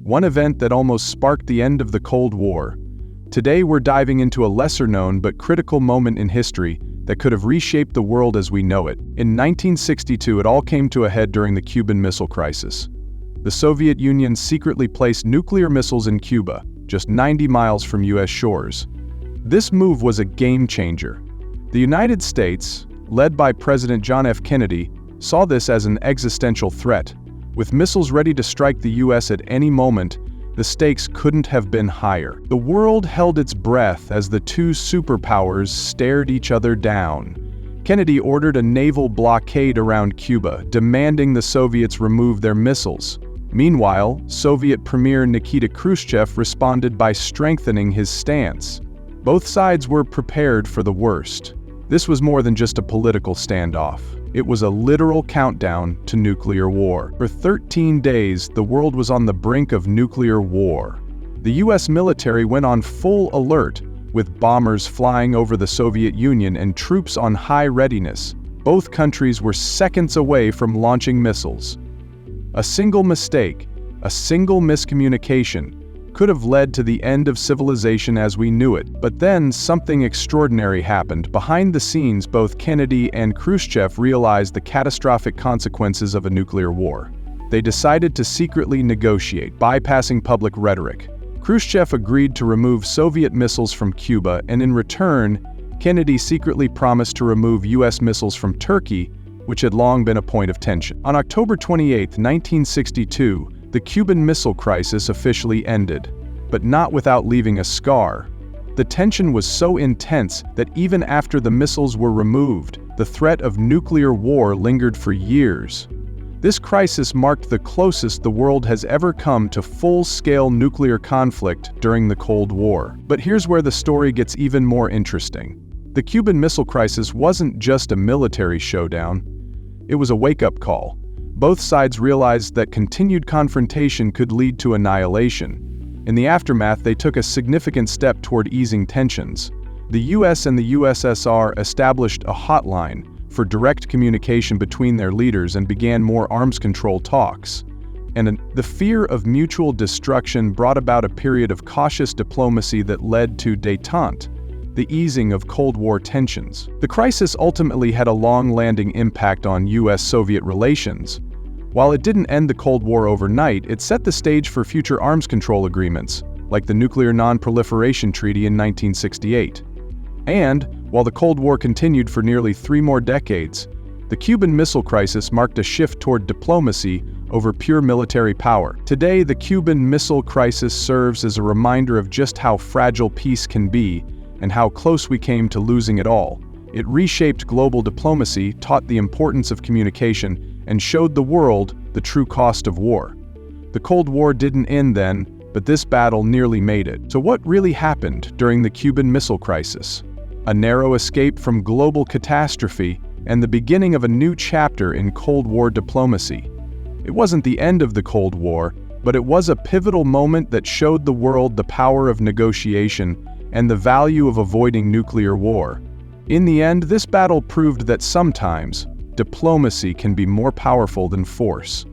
one event that almost sparked the end of the Cold War. Today we're diving into a lesser-known but critical moment in history that could have reshaped the world as we know it. In 1962, it all came to a head during the Cuban Missile Crisis. The Soviet Union secretly placed nuclear missiles in Cuba, just 90 miles from U.S. shores. This move was a game-changer. The United States, led by President John F. Kennedy, saw this as an existential threat. With missiles ready to strike the U.S. at any moment, the stakes couldn't have been higher. The world held its breath as the two superpowers stared each other down. Kennedy ordered a naval blockade around Cuba, demanding the Soviets remove their missiles. Meanwhile, Soviet Premier Nikita Khrushchev responded by strengthening his stance. Both sides were prepared for the worst. This was more than just a political standoff. It was a literal countdown to nuclear war. For 13 days, the world was on the brink of nuclear war. The US military went on full alert, with bombers flying over the Soviet Union and troops on high readiness. Both countries were seconds away from launching missiles. A single mistake, a single miscommunication, could have led to the end of civilization as we knew it. But then something extraordinary happened. Behind the scenes, both Kennedy and Khrushchev realized the catastrophic consequences of a nuclear war. They decided to secretly negotiate, bypassing public rhetoric. Khrushchev agreed to remove Soviet missiles from Cuba, and in return, Kennedy secretly promised to remove US missiles from Turkey, which had long been a point of tension. On October 28, 1962, the Cuban Missile Crisis officially ended, but not without leaving a scar. The tension was so intense that even after the missiles were removed, the threat of nuclear war lingered for years. This crisis marked the closest the world has ever come to full-scale nuclear conflict during the Cold War. But here's where the story gets even more interesting. The Cuban Missile Crisis wasn't just a military showdown. It was a wake-up call. Both sides realized that continued confrontation could lead to annihilation. In the aftermath, they took a significant step toward easing tensions. The US and the USSR established a hotline for direct communication between their leaders and began more arms control talks. And the fear of mutual destruction brought about a period of cautious diplomacy that led to détente, the easing of Cold War tensions. The crisis ultimately had a long-lasting impact on US-Soviet relations. While it didn't end the Cold War overnight, it set the stage for future arms control agreements, like the Nuclear Non-Proliferation Treaty in 1968. And, while the Cold War continued for nearly 3 more decades, the Cuban Missile Crisis marked a shift toward diplomacy over pure military power. Today, the Cuban Missile Crisis serves as a reminder of just how fragile peace can be and how close we came to losing it all. It reshaped global diplomacy, taught the importance of communication, and showed the world the true cost of war. The Cold War didn't end then, but this battle nearly made it. So what really happened during the Cuban Missile Crisis? A narrow escape from global catastrophe and the beginning of a new chapter in Cold War diplomacy. It wasn't the end of the Cold War, but it was a pivotal moment that showed the world the power of negotiation and the value of avoiding nuclear war. In the end, this battle proved that sometimes, diplomacy can be more powerful than force.